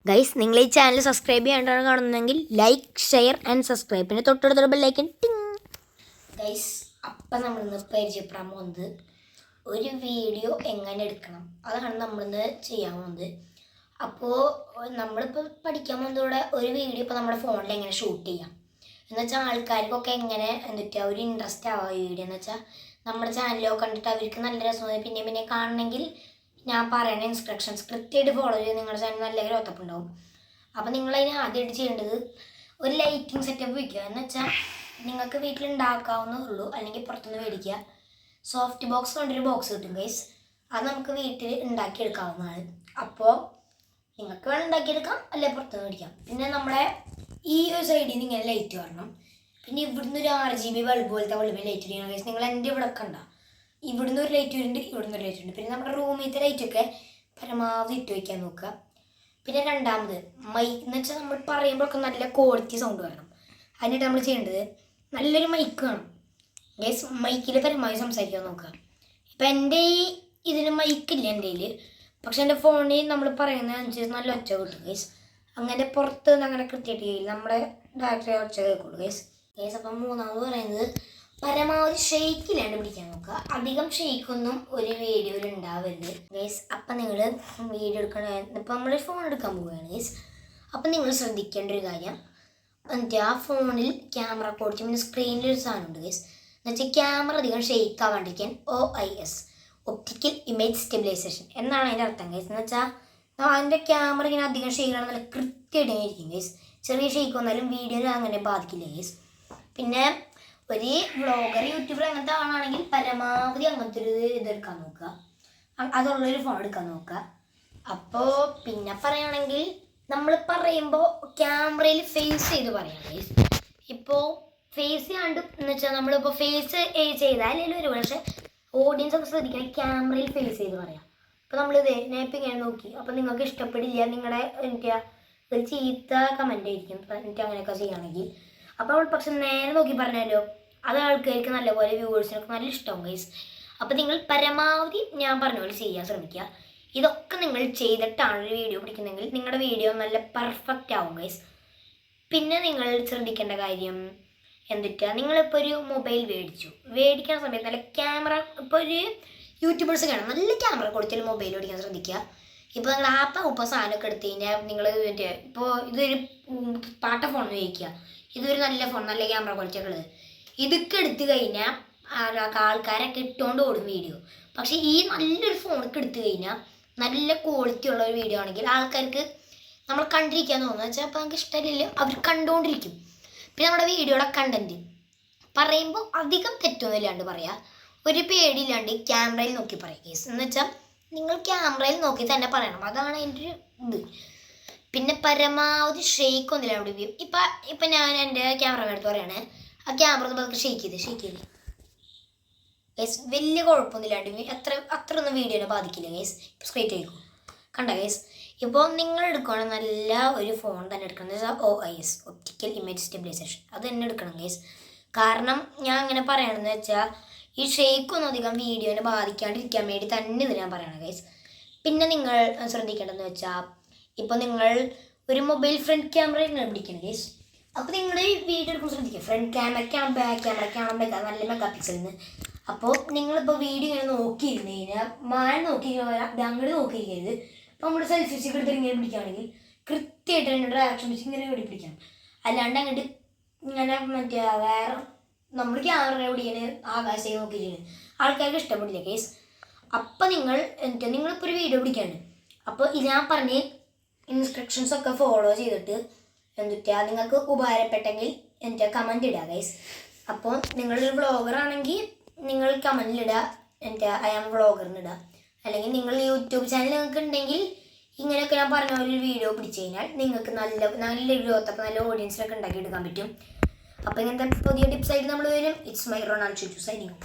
Guys, നിങ്ങൾ ഈ channel subscribe ചെയ്യാണ്ടാണ് കാണുന്നതെങ്കിൽ ലൈക്ക്, ഷെയർ ആൻഡ് സബ്സ്ക്രൈബ്. പിന്നെ തൊട്ടടുത്തുള്ള ബെല്ലൈക്കൻ ടിങ്. ഗൈസ്, അപ്പം നമ്മളിന്ന് പരിചയപ്പെടാൻ പോകുന്നത് ഒരു വീഡിയോ എങ്ങനെ എടുക്കണം, അതാണ് നമ്മളിന്ന് ചെയ്യാൻ പോകുന്നത്. അപ്പോൾ നമ്മളിപ്പോൾ പഠിക്കാൻ പോകുന്നതോടെ ഒരു വീഡിയോ ഇപ്പോൾ നമ്മുടെ ഫോണിൽ എങ്ങനെ ഷൂട്ട് ചെയ്യാം എന്ന് വെച്ചാൽ ആൾക്കാർക്കൊക്കെ എങ്ങനെ എന്നിട്ട് ഒരു ഇൻട്രസ്റ്റ് ആവുക ഈ വീഡിയോ എന്ന് വെച്ചാൽ നമ്മുടെ ചാനലൊക്കെ കണ്ടിട്ട് അവർക്ക് നല്ല രസമാണ് പിന്നെ കാണണമെങ്കിൽ ഞാൻ പറയുന്ന ഇൻസ്ട്രക്ഷൻസ് കൃത്യമായിട്ട് ഫോളോ ചെയ്ത് നിങ്ങളുടെ ചാനൽ നല്ല ഗ്രോത്തപ്പ് ഉണ്ടാവും. അപ്പോൾ നിങ്ങളതിന് ആദ്യമായിട്ട് ചെയ്യേണ്ടത് ഒരു ലൈറ്റിംഗ് സെറ്റപ്പ് വയ്ക്കുക എന്ന് വെച്ചാൽ നിങ്ങൾക്ക് വീട്ടിലുണ്ടാക്കാവുന്നേ ഉള്ളൂ, അല്ലെങ്കിൽ പുറത്തുനിന്ന് മേടിക്കുക. സോഫ്റ്റ് ബോക്സ് കൊണ്ടൊരു ബോക്സ് കിട്ടും ഗൈസ്, അത് നമുക്ക് വീട്ടിൽ ഉണ്ടാക്കിയെടുക്കാവുന്നതാണ്. അപ്പോൾ നിങ്ങൾക്ക് വേണം ഉണ്ടാക്കിയെടുക്കാം, അല്ലെങ്കിൽ പുറത്തുനിന്ന് മേടിക്കാം. പിന്നെ നമ്മുടെ ഈ ഒരു സൈഡിൽ നിന്ന് ഇങ്ങനെ ലൈറ്റ് വരണം. പിന്നെ ഇവിടുന്ന് ഒരു RGB ബൾബ് പോലത്തെ ബൾബ് ലൈറ്റ് ഇരിക്കണം ഗൈസ്. നിങ്ങൾ എൻ്റെ ഇവിടെ കണ്ട ഇവിടുന്ന് ഒരു ലൈറ്റ് വരുന്നുണ്ട്, ഇവിടുന്ന് ഒരു ലൈറ്റ് ഉണ്ട്. പിന്നെ നമ്മുടെ റൂമിലത്തെ ലൈറ്റൊക്കെ പരമാവധി ഇട്ട് വയ്ക്കാൻ നോക്കുക. പിന്നെ രണ്ടാമത് മൈക്ക് എന്ന് വെച്ചാൽ നമ്മൾ പറയുമ്പോഴൊക്കെ നല്ല ക്വാളിറ്റി സൗണ്ട് വരണം. അതിനായിട്ട് നമ്മൾ ചെയ്യേണ്ടത് നല്ലൊരു മൈക്ക് വേണം ഗൈസ്. മൈക്കിൽ പരമാവധി സംസാരിക്കാൻ നോക്കുക. ഇപ്പം എൻ്റെ ഇതിന് മൈക്കില്ല എൻ്റെ കയ്യിൽ, പക്ഷെ എൻ്റെ ഫോണിൽ നമ്മൾ പറയുന്നതനുസരിച്ച് നല്ല ഒച്ച കിട്ടും ഗൈസ്. അങ്ങനെ പുറത്ത് നിന്ന് അങ്ങനെ കൃത്യമായിട്ട് ചെയ്യില്ല, നമ്മുടെ ഡയറക്റ്റ് ഒച്ച കേൾക്കുള്ളൂ ഗൈസ്. അപ്പം മൂന്നാമത് പറയുന്നത് പരമാവധി ഷെയ്ക്കില്ലാണ്ട് പിടിക്കാൻ നോക്കുക. അധികം ഷെയ്ക്കൊന്നും ഒരു വീഡിയോയിൽ ഉണ്ടാവരുത് ഗൈസ്. അപ്പം നിങ്ങൾ വീഡിയോ എടുക്കണ ഇപ്പം നമ്മൾ ഫോൺ എടുക്കാൻ പോവുകയാണ് ഗൈസ്. അപ്പം നിങ്ങൾ ശ്രദ്ധിക്കേണ്ട ഒരു കാര്യം എന്നിട്ട് ആ ഫോണിൽ ക്യാമറ കൊടുത്ത് പിന്നെ സ്ക്രീനിലൊരു സാധനമുണ്ട് ഗൈസ്. എന്ന് വെച്ചാൽ ക്യാമറ അധികം ഷെയ്ക്ക് ആവാണ്ടിരിക്കാൻ OIS, ഒപ്റ്റിക്കൽ ഇമേജ് സ്റ്റെബിലൈസേഷൻ എന്നാണ് അതിൻ്റെ അർത്ഥം ഗൈസ്. എന്ന് വെച്ചാൽ അതിൻ്റെ ക്യാമറ ഇങ്ങനെ അധികം ഷെയ്ക്കാണ് നല്ല കൃത്യമായിട്ട് ഇരിക്കും ഗൈസ്. ചെറിയ ഷെയ്ക്ക് വന്നാലും വീഡിയോയിൽ അങ്ങനെ ബാധിക്കില്ല ഗൈസ്. പിന്നെ ഒരു വ്ളോഗർ, യൂട്യൂബർ അങ്ങനത്തെ ആളാണെങ്കിൽ പരമാവധി അങ്ങനത്തെ ഒരു ഇതെടുക്കാൻ നോക്കുക, അതുള്ളൊരു ഫോൺ എടുക്കാൻ നോക്കുക. അപ്പോൾ പിന്നെ പറയുകയാണെങ്കിൽ നമ്മൾ പറയുമ്പോൾ ക്യാമറയിൽ ഫേസ് ചെയ്ത് പറയാം ഗൈസ്. ഇപ്പോൾ ഫേസ് ചെയ്യാണ്ട് എന്ന് വെച്ചാൽ നമ്മളിപ്പോൾ ഫേസ് ചെയ്താൽ അല്ലെങ്കിൽ ഒരു പക്ഷേ ഓഡിയൻസ് ഒക്കെ ശ്രദ്ധിക്കണം, ക്യാമറയിൽ ഫേസ് ചെയ്ത് പറയാം. അപ്പോൾ നമ്മളിത് നേപ്പം ഇങ്ങനെ നോക്കി, അപ്പോൾ നിങ്ങൾക്ക് ഇഷ്ടപ്പെടില്ല, നിങ്ങളുടെ എനിക്ക് ഒരു ചീത്ത കമൻ്റ് ആയിരിക്കും എനിക്ക് അങ്ങനെയൊക്കെ ചെയ്യുകയാണെങ്കിൽ. അപ്പോൾ നമ്മൾ പക്ഷെ നേരെ നോക്കി പറഞ്ഞാലോ അത് ആൾക്കാർക്ക് നല്ലപോലെ വ്യൂവേഴ്സിനൊക്കെ നല്ല ഇഷ്ടമാവും ഗൈസ്. അപ്പോൾ നിങ്ങൾ പരമാവധി ഞാൻ പറഞ്ഞ പോലെ ചെയ്യാൻ ശ്രമിക്കുക. ഇതൊക്കെ നിങ്ങൾ ചെയ്തിട്ടാണ് ഒരു വീഡിയോ പിടിക്കുന്നതെങ്കിൽ നിങ്ങളുടെ വീഡിയോ നല്ല പെർഫെക്റ്റ് ആവും ഗൈസ്. പിന്നെ നിങ്ങൾ ശ്രദ്ധിക്കേണ്ട കാര്യം എന്തിട്ടാ, നിങ്ങളിപ്പോൾ ഒരു മൊബൈൽ മേടിക്കുന്ന സമയത്ത് നല്ല ക്യാമറ, ഇപ്പോൾ ഒരു യൂട്യൂബേഴ്സ് കാണാം നല്ല ക്യാമറ കൊടുത്തിട്ട് മൊബൈൽ ഓടിക്കാൻ ശ്രദ്ധിക്കുക. ഇപ്പോൾ നിങ്ങൾ ആപ്പ സാധനമൊക്കെ എടുത്ത് കഴിഞ്ഞാൽ നിങ്ങൾ ഇപ്പോൾ ഇതൊരു പാട്ട ഫോൺ ഉപയോഗിക്കുക, ഇതൊരു നല്ല ഫോൺ നല്ല ക്യാമറ ക്വാളിറ്റിയൊക്കെ ഉള്ളത്, ഇതൊക്കെ എടുത്തു കഴിഞ്ഞാൽ ആൾക്കാരൊക്കെ ഇട്ടുകൊണ്ട് ഓടും വീഡിയോ. പക്ഷേ ഈ നല്ലൊരു ഫോണൊക്കെ എടുത്തു കഴിഞ്ഞാൽ നല്ല ക്വാളിറ്റി ഉള്ള ഒരു വീഡിയോ ആണെങ്കിൽ ആൾക്കാർക്ക് നമ്മൾ കണ്ടിരിക്കാൻ തോന്നുന്നു വെച്ചാൽ അപ്പോൾ നമുക്ക് ഇഷ്ടമില്ല, അവർ കണ്ടുകൊണ്ടിരിക്കും. പിന്നെ നമ്മുടെ വീഡിയോയുടെ കണ്ടൻറ്റ് പറയുമ്പോൾ അധികം തെറ്റൊന്നും ഇല്ലാണ്ട് പറയാം, ഒരു പേടിയില്ലാണ്ട് ക്യാമറയിൽ നോക്കി പറയാം കേസ്. എന്ന് വെച്ചാൽ നിങ്ങൾ ക്യാമറയിൽ നോക്കി തന്നെ പറയണം, അതാണ് എൻ്റെ ഒരു ഇത്. പിന്നെ പരമാവധി ഷെയ്ക്ക് ഒന്നുമില്ലാണ്ട് വ്യൂ. ഇപ്പം ഞാൻ എൻ്റെ ക്യാമറ എടുത്ത് പറയാണ്, ആ ക്യാമറ നമുക്ക് ഷെയ്ക്ക് ചെയ്ത് ഗൈസ് വലിയ കുഴപ്പമൊന്നുമില്ലാണ്ട് അത്ര ഒന്നും വീഡിയോനെ ബാധിക്കില്ല ഗൈസ്. സ്ട്രൈറ്റ് ആയിരിക്കും കണ്ട ഗൈസ്. ഇപ്പോൾ നിങ്ങൾ എടുക്കുകയാണെങ്കിൽ നല്ല ഒരു ഫോൺ തന്നെ എടുക്കണം, എന്ന് വെച്ചാൽ OIS, ഒപ്റ്റിക്കൽ ഇമേജ് സ്റ്റെബിലൈസേഷൻ, അത് തന്നെ എടുക്കണം ഗൈസ്. കാരണം ഞാൻ അങ്ങനെ പറയണമെന്ന് വെച്ചാൽ ഈ ഷെയ്ക്കൊന്നും അധികം വീഡിയോനെ ബാധിക്കാണ്ടിരിക്കാൻ വേണ്ടി തന്നെ ഇത് ഞാൻ പറയണം ഗൈസ്. പിന്നെ നിങ്ങൾ ശ്രദ്ധിക്കേണ്ടതെന്ന് വെച്ചാൽ ഇപ്പോൾ നിങ്ങൾ ഒരു മൊബൈൽ ഫ്രണ്ട് ക്യാമറ പിടിക്കണം ഗൈസ്. അപ്പോൾ നിങ്ങൾ ഈ വീഡിയോ എടുക്കുമ്പോൾ ശ്രദ്ധിക്കുക, ഫ്രണ്ട് ക്യാമറയ്ക്കാണ് ബാക്ക് ക്യാമറയ്ക്കാണ് നല്ല മെഗാ പിക്സലിന്. അപ്പോൾ നിങ്ങളിപ്പോൾ വീഡിയോ ഇങ്ങനെ നോക്കിയിരുന്നു കഴിഞ്ഞാൽ നോക്കി അങ്ങോട്ട് നോക്കിയിരിക്കരുത്. അപ്പോൾ നമ്മൾ സെൽഫി സ്റ്റിക്ക് എടുത്തിട്ട് ഇങ്ങനെ പിടിക്കുകയാണെങ്കിൽ കൃത്യമായിട്ട് അതിൻ്റെ ഡയറക്ഷൻ വെച്ച് ഇങ്ങനെ പിടിക്കാം. അല്ലാണ്ട് അങ്ങോട്ട് ഇങ്ങനെ വേറെ നമ്മൾ ക്യാമറ പിടിക്കാൻ ആകാശത്തേക്ക് നോക്കിയിരിക്കുന്നത് ആൾക്കാർക്ക് ഇഷ്ടപ്പെടില്ല കേസ്. അപ്പം നിങ്ങളിപ്പോൾ ഒരു വീഡിയോ പിടിക്കാണ്ട്, അപ്പോൾ ഞാൻ പറഞ്ഞ ഇൻസ്ട്രക്ഷൻസ് ഒക്കെ ഫോളോ ചെയ്തിട്ട് നിങ്ങൾക്ക് ഉപകാരപ്പെട്ടെങ്കിൽ കമൻറ്റ് ഇടുക ഗൈസ്. അപ്പോൾ നിങ്ങളൊരു വ്ളോഗർ ആണെങ്കിൽ നിങ്ങൾ കമൻറ്റിലിടുക I am വ്ളോഗറിന് ഇടുക. അല്ലെങ്കിൽ നിങ്ങൾ യൂട്യൂബ് ചാനൽ നിങ്ങൾക്ക് ഉണ്ടെങ്കിൽ ഇങ്ങനെയൊക്കെ ഞാൻ പറഞ്ഞ ഒരു വീഡിയോ പിടിച്ചു കഴിഞ്ഞാൽ നിങ്ങൾക്ക് നല്ല ഗ്രോത്തൊക്കെ നല്ല ഓഡിയൻസിനൊക്കെ ഉണ്ടാക്കിയെടുക്കാൻ പറ്റും. അപ്പോൾ ഇങ്ങനത്തെ പുതിയ ടിപ്സായിട്ട് നമ്മൾ വരും. ഇറ്റ്സ് മൈ റൊണാൾഡ് ചുച്ചു സൈനിങ്.